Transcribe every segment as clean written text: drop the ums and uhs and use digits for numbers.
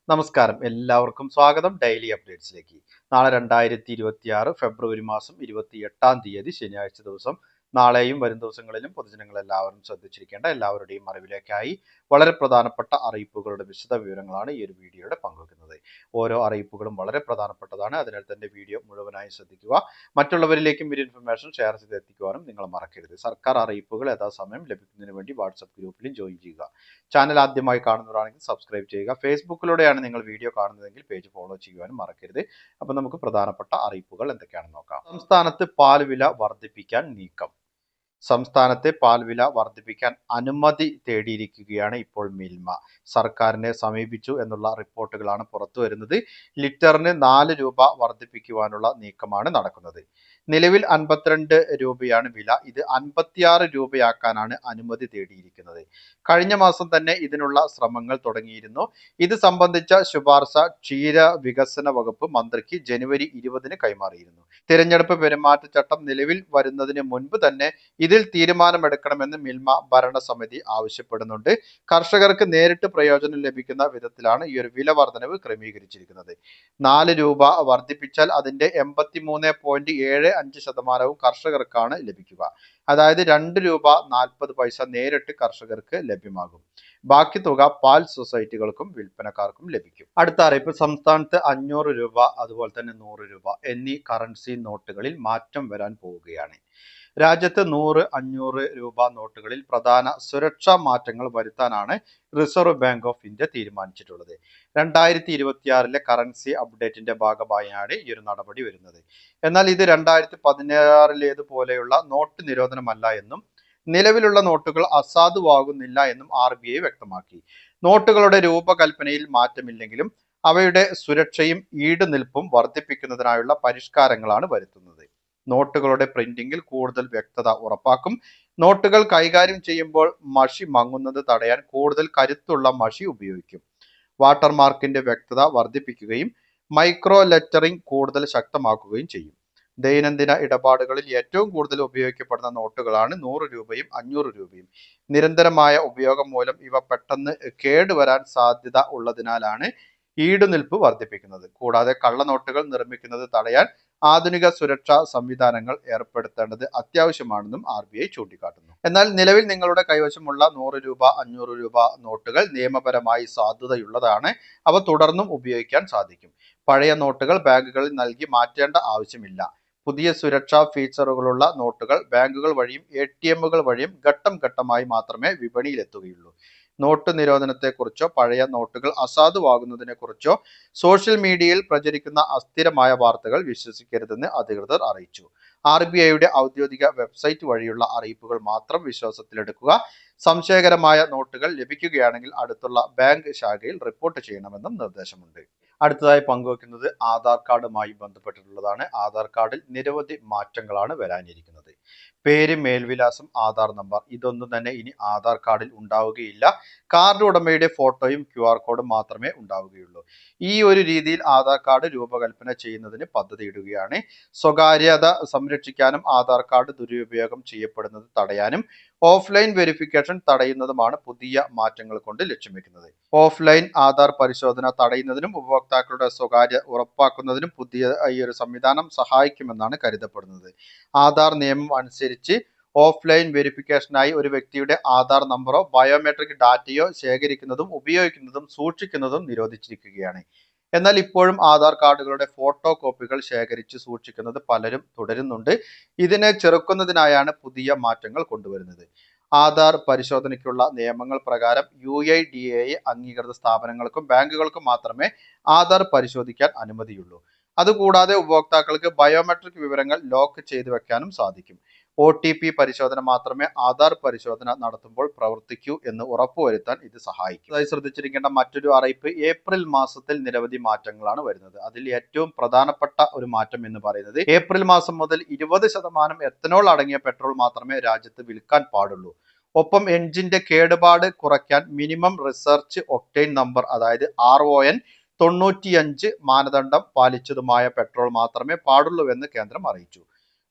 നമസ്കാരം, എല്ലാവർക്കും സ്വാഗതം ഡെയിലി അപ്ഡേറ്റ്സിലേക്ക്. നാളെ 2026 ഫെബ്രുവരി മാസം 28 ശനിയാഴ്ച ദിവസം. നാളെയും വരും ദിവസങ്ങളിലും പൊതുജനങ്ങൾ എല്ലാവരും ശ്രദ്ധിച്ചിരിക്കേണ്ട എല്ലാവരുടെയും അറിവിലേക്കായി വളരെ പ്രധാനപ്പെട്ട അറിയിപ്പുകളുടെ വിശദ വിവരങ്ങളാണ് ഈ ഒരു വീഡിയോയുടെ പങ്കുവെക്കുന്നത്. ഓരോ അറിയിപ്പുകളും വളരെ പ്രധാനപ്പെട്ടതാണ്. അതിനാൽ തന്നെ വീഡിയോ മുഴുവനായി ശ്രദ്ധിക്കുക. മറ്റുള്ളവരിലേക്കും ഈ ഇൻഫർമേഷൻ ഷെയർ ചെയ്തെത്തിക്കുവാനും നിങ്ങൾ മറക്കരുത്. സർക്കാർ അറിയിപ്പുകൾ യഥാസമയം ലഭിക്കുന്നതിന് വേണ്ടി വാട്സപ്പ് ഗ്രൂപ്പിലും ജോയിൻ ചെയ്യുക. ചാനൽ ആദ്യമായി കാണുന്നവരാണെങ്കിൽ സബ്സ്ക്രൈബ് ചെയ്യുക. ഫേസ്ബുക്കിലൂടെയാണ് നിങ്ങൾ വീഡിയോ കാണുന്നതെങ്കിൽ പേജ് ഫോളോ ചെയ്യുവാനും മറക്കരുത്. അപ്പോൾ നമുക്ക് പ്രധാനപ്പെട്ട അറിയിപ്പുകൾ എന്തൊക്കെയാണെന്ന് നോക്കാം. സംസ്ഥാനത്ത് പാൽ വില വർദ്ധിപ്പിക്കാൻ നീക്കം. സംസ്ഥാനത്തെ പാൽ വില വർദ്ധിപ്പിക്കാൻ അനുമതി തേടിയിരിക്കുകയാണ് ഇപ്പോൾ മിൽമ. സർക്കാരിനെ സമീപിച്ചു എന്നുള്ള റിപ്പോർട്ടുകളാണ് പുറത്തു വരുന്നത്. ലിറ്ററിന് 4 രൂപ വർദ്ധിപ്പിക്കുവാനുള്ള നീക്കമാണ് നടക്കുന്നത്. നിലവിൽ 52 രൂപയാണ് വില. ഇത് 56 രൂപയാക്കാനാണ് അനുമതി തേടിയിരിക്കുന്നത്. കഴിഞ്ഞ മാസം തന്നെ ഇതിനുള്ള ശ്രമങ്ങൾ തുടങ്ങിയിരുന്നു. ഇത് സംബന്ധിച്ച ശുപാർശ ക്ഷീര വികസന വകുപ്പ് മന്ത്രിക്ക് ജനുവരി 20 കൈമാറിയിരുന്നു. തിരഞ്ഞെടുപ്പ് പെരുമാറ്റച്ചട്ടം നിലവിൽ വരുന്നതിന് മുൻപ് തന്നെ ഇതിൽ തീരുമാനമെടുക്കണമെന്ന് മിൽമ ഭരണസമിതി ആവശ്യപ്പെടുന്നുണ്ട്. കർഷകർക്ക് നേരിട്ട് പ്രയോജനം ലഭിക്കുന്ന വിധത്തിലാണ് ഈ ഒരു വില വർധനവ് ക്രമീകരിച്ചിരിക്കുന്നത്. 4 രൂപ വർദ്ധിപ്പിച്ചാൽ അതിന്റെ 83.75% കർഷകർക്കാണ് ലഭിക്കുക. അതായത് 2 രൂപ 40 പൈസ നേരിട്ട് കർഷകർക്ക് ലഭ്യമാകും. ബാക്കി തുക പാൽ സൊസൈറ്റികൾക്കും വിൽപ്പനക്കാർക്കും ലഭിക്കും. അടുത്ത അറിയിപ്പ്, സംസ്ഥാനത്ത് 500 രൂപ അതുപോലെ തന്നെ 100 രൂപ എന്നീ കറൻസി നോട്ടുകളിൽ മാറ്റം വരാൻ പോവുകയാണ്. രാജ്യത്ത് 100, 500 രൂപ നോട്ടുകളിൽ പ്രധാന സുരക്ഷാ മാറ്റങ്ങൾ വരുത്താനാണ് റിസർവ് ബാങ്ക് ഓഫ് ഇന്ത്യ തീരുമാനിച്ചിട്ടുള്ളത്. 2026 കറൻസി അപ്ഡേറ്റിന്റെ ഭാഗമായാണ് ഈ ഒരു നടപടി വരുന്നത്. എന്നാൽ ഇത് 2016 നോട്ട് നിരോധനമല്ല എന്നും നിലവിലുള്ള നോട്ടുകൾ അസാധുവാകുന്നില്ല എന്നും RBI വ്യക്തമാക്കി. നോട്ടുകളുടെ രൂപകൽപ്പനയിൽ മാറ്റമില്ലെങ്കിലും അവയുടെ സുരക്ഷയും ഈടുനിൽപ്പും വർദ്ധിപ്പിക്കുന്നതിനായുള്ള പരിഷ്കാരങ്ങളാണ് വരുത്തുന്നത്. നോട്ടുകളുടെ പ്രിന്റിംഗിൽ കൂടുതൽ വ്യക്തത ഉറപ്പാക്കും. നോട്ടുകൾ കൈകാര്യം ചെയ്യുമ്പോൾ മഷി മങ്ങുന്നത് തടയാൻ കൂടുതൽ കരുത്തുള്ള മഷി ഉപയോഗിക്കും. വാട്ടർമാർക്കിന്റെ വ്യക്തത വർദ്ധിപ്പിക്കുകയും മൈക്രോ ലെറ്ററിംഗ് കൂടുതൽ ശക്തമാക്കുകയും ചെയ്യും. ദൈനംദിന ഇടപാടുകളിൽ ഏറ്റവും കൂടുതൽ ഉപയോഗിക്കപ്പെടുന്ന നോട്ടുകളാണ് 100 രൂപയും 500 രൂപയും. നിരന്തരമായ ഉപയോഗം മൂലം ഇവ പെട്ടെന്ന് കേടുവരാൻ സാധ്യത ഉള്ളതിനാലാണ് ഈടുനിൽപ്പ് വർദ്ധിപ്പിക്കുന്നത്. കൂടാതെ കള്ളനോട്ടുകൾ നിർമ്മിക്കുന്നത് തടയാൻ ആധുനിക സുരക്ഷാ സംവിധാനങ്ങൾ ഏർപ്പെടുത്തേണ്ടത് അത്യാവശ്യമാണെന്നും RBI ചൂണ്ടിക്കാട്ടുന്നു. എന്നാൽ നിലവിൽ നിങ്ങളുടെ കൈവശമുള്ള 100 രൂപ 500 രൂപ നോട്ടുകൾ നിയമപരമായി സാധുതയുള്ളതാണ്. അവ തുടർന്നും ഉപയോഗിക്കാൻ സാധിക്കും. പഴയ നോട്ടുകൾ ബാങ്കുകളിൽ നൽകി മാറ്റേണ്ട ആവശ്യമില്ല. പുതിയ സുരക്ഷാ ഫീച്ചറുകളുള്ള നോട്ടുകൾ ബാങ്കുകൾ വഴിയും ATMകൾ വഴിയും ഘട്ടം ഘട്ടമായി മാത്രമേ വിപണിയിലെത്തുകയുള്ളൂ. നോട്ട് നിരോധനത്തെക്കുറിച്ചോ പഴയ നോട്ടുകൾ അസാധുവാകുന്നതിനെക്കുറിച്ചോ സോഷ്യൽ മീഡിയയിൽ പ്രചരിക്കുന്ന അസ്ഥിരമായ വാർത്തകൾ വിശ്വസിക്കരുതെന്ന് അധികൃതർ അറിയിച്ചു. RBIയുടെ ഔദ്യോഗിക വെബ്സൈറ്റ് വഴിയുള്ള അറിയിപ്പുകൾ മാത്രം വിശ്വാസത്തിലെടുക്കുക. സംശയകരമായ നോട്ടുകൾ ലഭിക്കുകയാണെങ്കിൽ അടുത്തുള്ള ബാങ്ക് ശാഖയിൽ റിപ്പോർട്ട് ചെയ്യണമെന്നും നിർദ്ദേശമുണ്ട്. അടുത്തതായി പങ്കുവെക്കുന്നത് ആധാർ കാർഡുമായി ബന്ധപ്പെട്ടിട്ടുള്ളതാണ്. ആധാർ കാർഡിൽ നിരവധി മാറ്റങ്ങളാണ് വരാനിരിക്കുന്നത്. പേര്, മേൽവിലാസം, ആധാർ നമ്പർ ഇതൊന്നും തന്നെ ഇനി ആധാർ കാർഡിൽ ഉണ്ടാവുകയില്ല. കാർഡ് ഉടമയുടെ ഫോട്ടോയും QR കോഡും മാത്രമേ ഉണ്ടാവുകയുള്ളൂ. ഈ ഒരു രീതിയിൽ ആധാർ കാർഡ് രൂപകൽപ്പന ചെയ്യുന്നതിന് പദ്ധതിയിടുകയാണ്. സ്വകാര്യത സംരക്ഷിക്കാനും ആധാർ കാർഡ് ദുരുപയോഗം ചെയ്യപ്പെടുന്നത് തടയാനും ഓഫ്ലൈൻ വെരിഫിക്കേഷൻ തടയുന്നതുമാണ് പുതിയ മാറ്റങ്ങൾ കൊണ്ട് ലക്ഷ്യം വെക്കുന്നത്. ഓഫ്ലൈൻ ആധാർ പരിശോധന തടയുന്നതിനും ഉപഭോക്താക്കളുടെ സ്വകാര്യത ഉറപ്പാക്കുന്നതിനും പുതിയ ഈ ഒരു സംവിധാനം സഹായിക്കുമെന്നാണ് കരുതപ്പെടുന്നത്. ആധാർ നിയമം അനുസരിച്ച് ഓഫ്ലൈൻ വെരിഫിക്കേഷനായി ഒരു വ്യക്തിയുടെ ആധാർ നമ്പറോ ബയോമെട്രിക് ഡാറ്റയോ ശേഖരിക്കുന്നതും ഉപയോഗിക്കുന്നതും സൂക്ഷിക്കുന്നതും നിരോധിച്ചിരിക്കുകയാണ്. എന്നാൽ ഇപ്പോഴും ആധാർ കാർഡുകളുടെ ഫോട്ടോ കോപ്പികൾ ശേഖരിച്ച് സൂക്ഷിക്കുന്നത് പലരും തുടരുന്നുണ്ട്. ഇതിനെ ചെറുക്കുന്നതിനായാണ് പുതിയ മാറ്റങ്ങൾ കൊണ്ടുവരുന്നത്. ആധാർ പരിശോധനയ്ക്കുള്ള നിയമങ്ങൾ പ്രകാരം UIDAI അംഗീകൃത സ്ഥാപനങ്ങൾക്കും ബാങ്കുകൾക്കും മാത്രമേ ആധാർ പരിശോധിക്കാൻ അനുമതിയുള്ളൂ. അതുകൂടാതെ ഉപഭോക്താക്കൾക്ക് ബയോമെട്രിക് വിവരങ്ങൾ ലോക്ക് ചെയ്തു വെക്കാനും സാധിക്കും. OTP പരിശോധന മാത്രമേ ആധാർ പരിശോധന നടത്തുമ്പോൾ പ്രവർത്തിക്കൂ എന്ന് ഉറപ്പുവരുത്താൻ ഇത് സഹായിക്കും. അതായത് ശ്രദ്ധിച്ചിരിക്കേണ്ട മറ്റൊരു അറിയിപ്പ്, ഏപ്രിൽ മാസത്തിൽ നിരവധി മാറ്റങ്ങളാണ് വരുന്നത്. അതിൽ ഏറ്റവും പ്രധാനപ്പെട്ട ഒരു മാറ്റം എന്ന് പറയുന്നത് ഏപ്രിൽ മാസം മുതൽ 20% എത്തനോൾ അടങ്ങിയ പെട്രോൾ മാത്രമേ രാജ്യത്ത് വിൽക്കാൻ പാടുള്ളൂ. ഒപ്പം എൻജിന്റെ കേടുപാട് കുറയ്ക്കാൻ മിനിമം റിസർച്ച് ഒക്ടൈൻ നമ്പർ അതായത് RON 95 മാനദണ്ഡം പാലിച്ചതുമായ പെട്രോൾ മാത്രമേ പാടുള്ളൂവെന്ന് കേന്ദ്രം അറിയിച്ചു.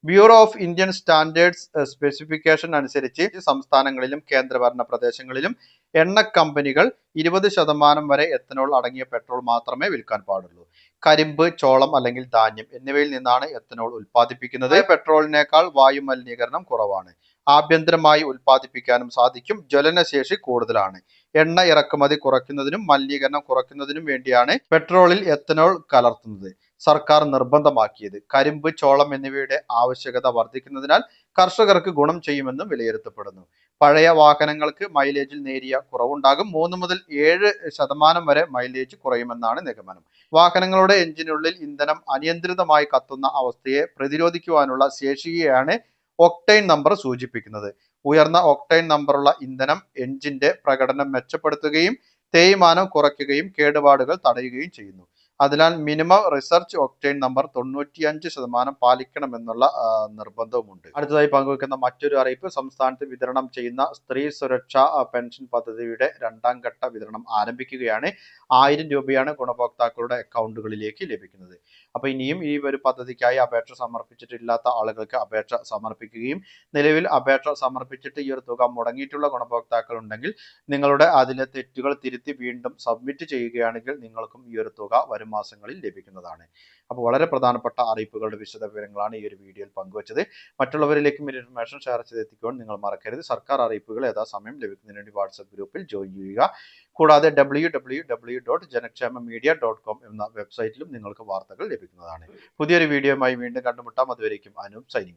Bureau of Indian standards specification അനുസരിച്ച് സംസ്ഥാനങ്ങളിലും കേന്ദ്രഭരണ പ്രദേശങ്ങളിലും എണ്ണ കമ്പനികൾ 20% വരെ എത്തനോൾ അടങ്ങിയ പെട്രോൾ മാത്രമേ വിൽക്കാൻ പാടുള്ളൂ. കരിമ്പ്, ചോളം അല്ലെങ്കിൽ ധാന്യം എന്നിവയിൽ നിന്നാണ് എത്തനോൾ ഉൽപ്പാദിപ്പിക്കുന്നത്. പെട്രോളിനേക്കാൾ വായു മലിനീകരണം കുറവാണ്. ആഭ്യന്തരമായി ഉൽപ്പാദിപ്പിക്കാനും സാധിക്കും. ജ്വലനശേഷി കൂടുതലാണ്. എണ്ണ ഇറക്കുമതി കുറയ്ക്കുന്നതിനും മലിനീകരണം കുറയ്ക്കുന്നതിനും വേണ്ടിയാണ് പെട്രോളിൽ എത്തനോൾ കലർത്തുന്നത് സർക്കാർ നിർബന്ധമാക്കിയത്. കരിമ്പ്, ചോളം എന്നിവയുടെ ആവശ്യകത വർദ്ധിക്കുന്നതിനാൽ കർഷകർക്ക് ഗുണം ചെയ്യുമെന്നും വിലയിരുത്തപ്പെടുന്നു. പഴയ വാഹനങ്ങൾക്ക് മൈലേജിൽ നേരിയ കുറവുണ്ടാകും. 3 മുതൽ 7% വരെ മൈലേജ് കുറയുമെന്നാണ് നിഗമനം. വാഹനങ്ങളുടെ എഞ്ചിനുള്ളിൽ ഇന്ധനം അനിയന്ത്രിതമായി കത്തുന്ന അവസ്ഥയെ പ്രതിരോധിക്കുവാനുള്ള ശേഷിയെയാണ് ഒക്ടൈൻ നമ്പർ സൂചിപ്പിക്കുന്നത്. ഉയർന്ന ഒക്ടൈൻ നമ്പറുള്ള ഇന്ധനം എഞ്ചിന്റെ പ്രകടനം മെച്ചപ്പെടുത്തുകയും തേയ്മാനം കുറയ്ക്കുകയും കേടുപാടുകൾ തടയുകയും ചെയ്യുന്നു. അതിനാൽ മിനിമം റിസർച്ച് ഒക്ടൈൻ നമ്പർ 95% പാലിക്കണമെന്നുള്ള നിർബന്ധവുമുണ്ട്. അടുത്തതായി പങ്കുവെക്കുന്ന മറ്റൊരു അറിയിപ്പ്, സംസ്ഥാനത്ത് വിതരണം ചെയ്യുന്ന സ്ത്രീ സുരക്ഷാ പെൻഷൻ പദ്ധതിയുടെ 2ാം ഘട്ട വിതരണം ആരംഭിക്കുകയാണ്. 1000 രൂപയാണ് ഗുണഭോക്താക്കളുടെ അക്കൗണ്ടുകളിലേക്ക് ലഭിക്കുന്നത്. അപ്പോൾ ഇനിയും ഈ ഒരു പദ്ധതിക്കായി അപേക്ഷ സമർപ്പിച്ചിട്ടില്ലാത്ത ആളുകൾക്ക് അപേക്ഷ സമർപ്പിക്കുകയും നിലവിൽ അപേക്ഷ സമർപ്പിച്ചിട്ട് ഈ ഒരു തുക മുടങ്ങിയിട്ടുള്ള ഗുണഭോക്താക്കൾ ഉണ്ടെങ്കിൽ നിങ്ങളുടെ അതിലെ തെറ്റുകൾ തിരുത്തി വീണ്ടും സബ്മിറ്റ് ചെയ്യുകയാണെങ്കിൽ നിങ്ങൾക്കും ഈ ഒരു തുക വരും മാസങ്ങളിൽ ലഭിക്കുന്നതാണ്. അപ്പോൾ വളരെ പ്രധാനപ്പെട്ട അറിയിപ്പുകളുടെ വിശദ വിവരങ്ങളാണ് ഈ ഒരു വീഡിയോയിൽ പങ്കുവച്ചത്. മറ്റുള്ളവരിലേക്കും ഇൻഫർമേഷൻ ഷെയർ ചെയ്തെത്തിക്കുവാൻ നിങ്ങൾ മറക്കരുത്. സർക്കാർ അറിയിപ്പുകൾ യഥാസമയം ലഭിക്കുന്നതിന് വേണ്ടി വാട്സ്ആപ്പ് ഗ്രൂപ്പിൽ ജോയിൻ ചെയ്യുക. കൂടാതെ www.janakshemamedia.com എന്ന വെബ്സൈറ്റിലും നിങ്ങൾക്ക് വാർത്തകൾ ലഭിക്കുന്നതാണ്. പുതിയൊരു വീഡിയോയുമായി വീണ്ടും കണ്ടുമുട്ടാം. അതുവരേക്കും അനൂപ് സൈനിങ് ഓഫ്.